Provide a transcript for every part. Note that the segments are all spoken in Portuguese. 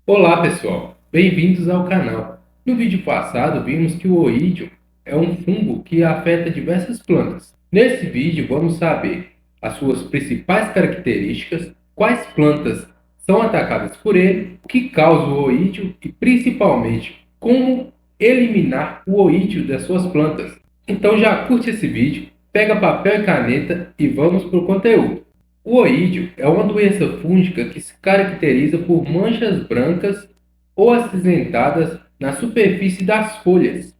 Olá pessoal, bem-vindos ao canal. No vídeo passado vimos que o oídio é um fungo que afeta diversas plantas. Nesse vídeo vamos saber as suas principais características, quais plantas são atacadas por ele, o que causa o oídio e principalmente como eliminar o oídio das suas plantas. Então já curte esse vídeo, pega papel e caneta e vamos para o conteúdo. O oídio é uma doença fúngica que se caracteriza por manchas brancas ou acinzentadas na superfície das folhas,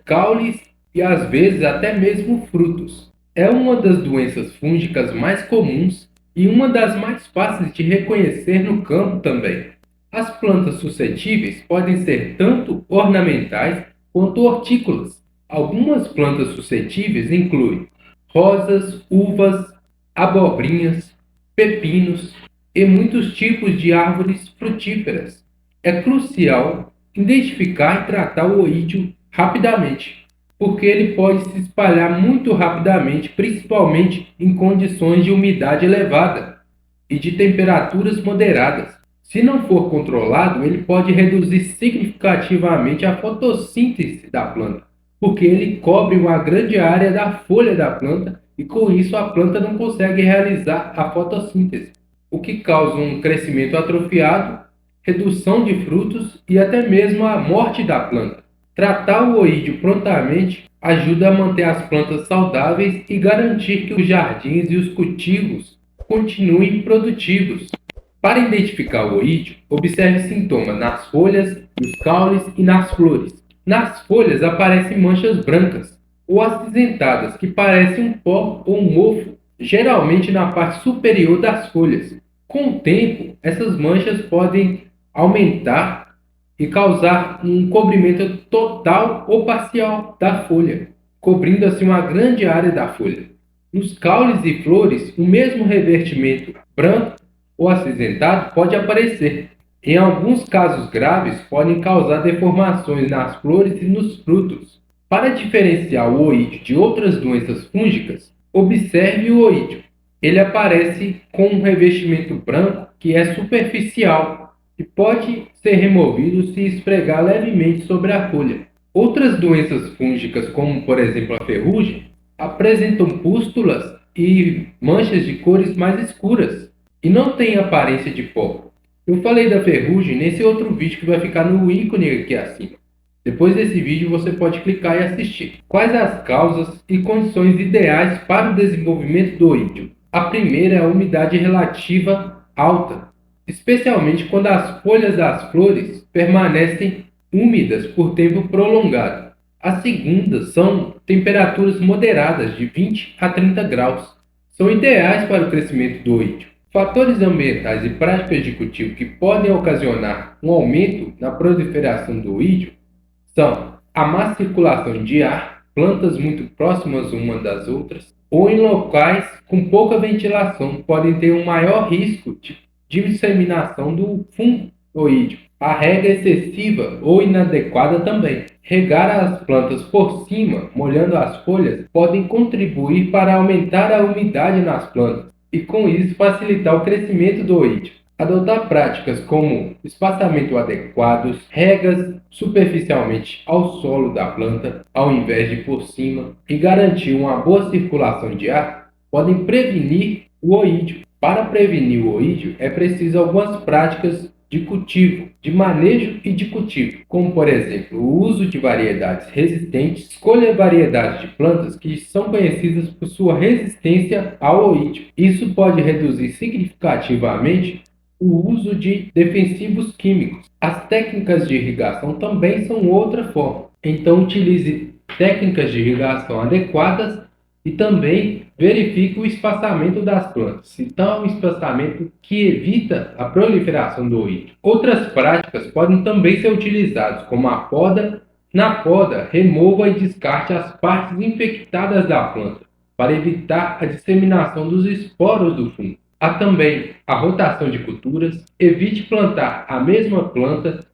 caules e às vezes até mesmo frutos. É uma das doenças fúngicas mais comuns e uma das mais fáceis de reconhecer no campo também. As plantas suscetíveis podem ser tanto ornamentais quanto hortícolas. Algumas plantas suscetíveis incluem rosas, uvas, abobrinhas, pepinos e muitos tipos de árvores frutíferas. É crucial identificar e tratar o oídio rapidamente, porque ele pode se espalhar muito rapidamente, principalmente em condições de umidade elevada e de temperaturas moderadas. Se não for controlado, ele pode reduzir significativamente a fotossíntese da planta, porque ele cobre uma grande área da folha da planta e com isso a planta não consegue realizar a fotossíntese, o que causa um crescimento atrofiado, redução de frutos e até mesmo a morte da planta. Tratar o oídio prontamente ajuda a manter as plantas saudáveis e garantir que os jardins e os cultivos continuem produtivos. Para identificar o oídio, observe sintomas nas folhas, nos caules e nas flores. Nas folhas aparecem manchas brancas ou acinzentadas que parecem um pó ou um mofo, geralmente na parte superior das folhas. Com o tempo, essas manchas podem aumentar e causar um cobrimento total ou parcial da folha, cobrindo assim uma grande área da folha. Nos caules e flores, o mesmo revestimento branco ou acinzentado pode aparecer. Em alguns casos graves, podem causar deformações nas flores e nos frutos. Para diferenciar o oídio de outras doenças fúngicas, observe o oídio. Ele aparece com um revestimento branco que é superficial e pode ser removido se esfregar levemente sobre a folha. Outras doenças fúngicas, como por exemplo a ferrugem, apresentam pústulas e manchas de cores mais escuras e não têm aparência de pó. Eu falei da ferrugem nesse outro vídeo que vai ficar no ícone aqui acima. Depois desse vídeo você pode clicar e assistir. Quais as causas e condições ideais para o desenvolvimento do oídio? A primeira é a umidade relativa alta, especialmente quando as folhas das flores permanecem úmidas por tempo prolongado. A segunda são temperaturas moderadas de 20 a 30 graus. São ideais para o crescimento do oídio. Fatores ambientais e práticas de cultivo que podem ocasionar um aumento na proliferação do oídio são a má circulação de ar, plantas muito próximas umas das outras, ou em locais com pouca ventilação podem ter um maior risco de disseminação do fungo oídio. A rega excessiva ou inadequada também. Regar as plantas por cima, molhando as folhas, podem contribuir para aumentar a umidade nas plantas e com isso facilitar o crescimento do oídio. Adotar práticas como espaçamento adequado, regas superficialmente ao solo da planta, ao invés de por cima, e garantir uma boa circulação de ar, podem prevenir o oídio. Para prevenir o oídio, é preciso algumas práticas de cultivo, de manejo e de cultivo, como por exemplo o uso de variedades resistentes, escolha variedades de plantas que são conhecidas por sua resistência ao oídio. Isso pode reduzir significativamente o uso de defensivos químicos. As técnicas de irrigação também são outra forma. Então utilize técnicas de irrigação adequadas e também verifique o espaçamento das plantas. Então, um espaçamento que evita a proliferação do oídio. Outras práticas podem também ser utilizadas, como a poda. Na poda, remova e descarte as partes infectadas da planta, para evitar a disseminação dos esporos do fungo. Há também a rotação de culturas. Evite plantar a mesma planta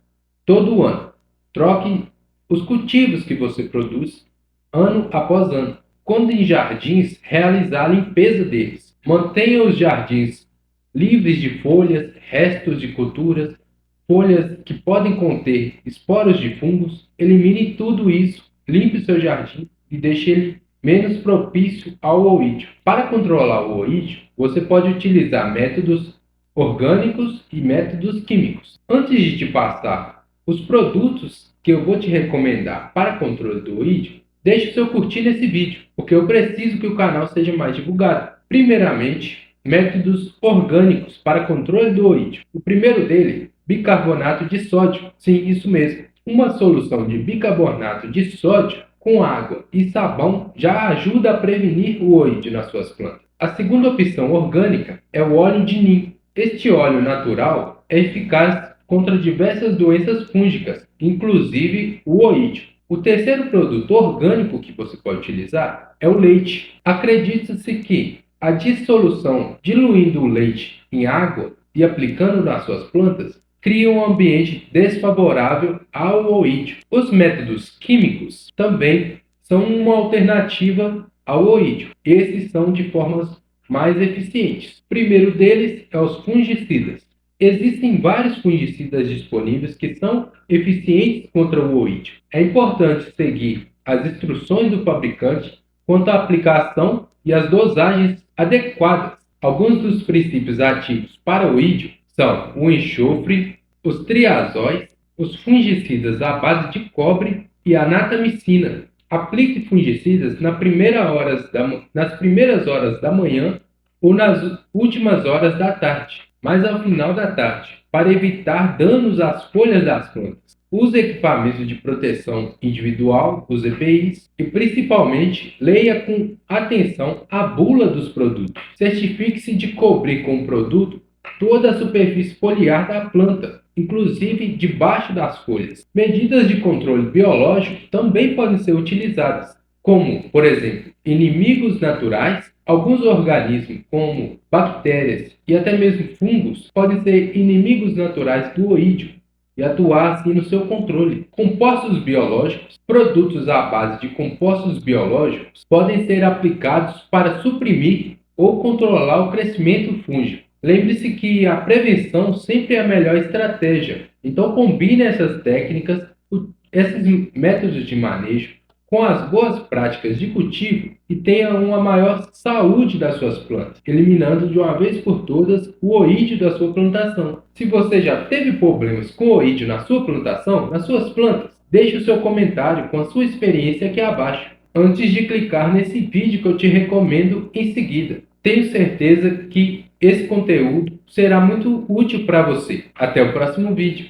todo ano. Troque os cultivos que você produz ano após ano. Quando em jardins, realizar a limpeza deles. Mantenha os jardins livres de folhas, restos de culturas, folhas que podem conter esporos de fungos. Elimine tudo isso, limpe o seu jardim e deixe ele menos propício ao oídio. Para controlar o oídio, você pode utilizar métodos orgânicos e métodos químicos. Antes de te passar os produtos que eu vou te recomendar para controle do oídio, deixe o seu curtir nesse vídeo, porque eu preciso que o canal seja mais divulgado. Primeiramente, métodos orgânicos para controle do oídio. O primeiro dele, bicarbonato de sódio. Sim, isso mesmo. Uma solução de bicarbonato de sódio com água e sabão já ajuda a prevenir o oídio nas suas plantas. A segunda opção orgânica é o óleo de nim. Este óleo natural é eficaz contra diversas doenças fúngicas, inclusive o oídio. O terceiro produto orgânico que você pode utilizar é o leite. Acredita-se que a dissolução diluindo o leite em água e aplicando nas suas plantas cria um ambiente desfavorável ao oídio. Os métodos químicos também são uma alternativa ao oídio. Esses são de formas mais eficientes. O primeiro deles é os fungicidas. Existem vários fungicidas disponíveis que são eficientes contra o oídio. É importante seguir as instruções do fabricante quanto à aplicação e as dosagens adequadas. Alguns dos princípios ativos para o oídio são o enxofre, os triazóis, os fungicidas à base de cobre e a natamicina. Aplique fungicidas nas primeiras horas da manhã ou nas últimas horas da tarde, mas ao final da tarde, para evitar danos às folhas das plantas. Use equipamentos de proteção individual, os EPIs, e principalmente leia com atenção a bula dos produtos. Certifique-se de cobrir com o produto toda a superfície foliar da planta, inclusive debaixo das folhas. Medidas de controle biológico também podem ser utilizadas, como, por exemplo, inimigos naturais. Alguns organismos, como bactérias e até mesmo fungos, podem ser inimigos naturais do oídio e atuar assim no seu controle. Compostos biológicos, produtos à base de compostos biológicos podem ser aplicados para suprimir ou controlar o crescimento fúngico. Lembre-se que a prevenção sempre é a melhor estratégia. Então combine essas técnicas, esses métodos de manejo com as boas práticas de cultivo e tenha uma maior saúde das suas plantas, eliminando de uma vez por todas o oídio da sua plantação. Se você já teve problemas com oídio na sua plantação, nas suas plantas, deixe o seu comentário com a sua experiência aqui abaixo, antes de clicar nesse vídeo que eu te recomendo em seguida. Tenho certeza que esse conteúdo será muito útil para você. Até o próximo vídeo.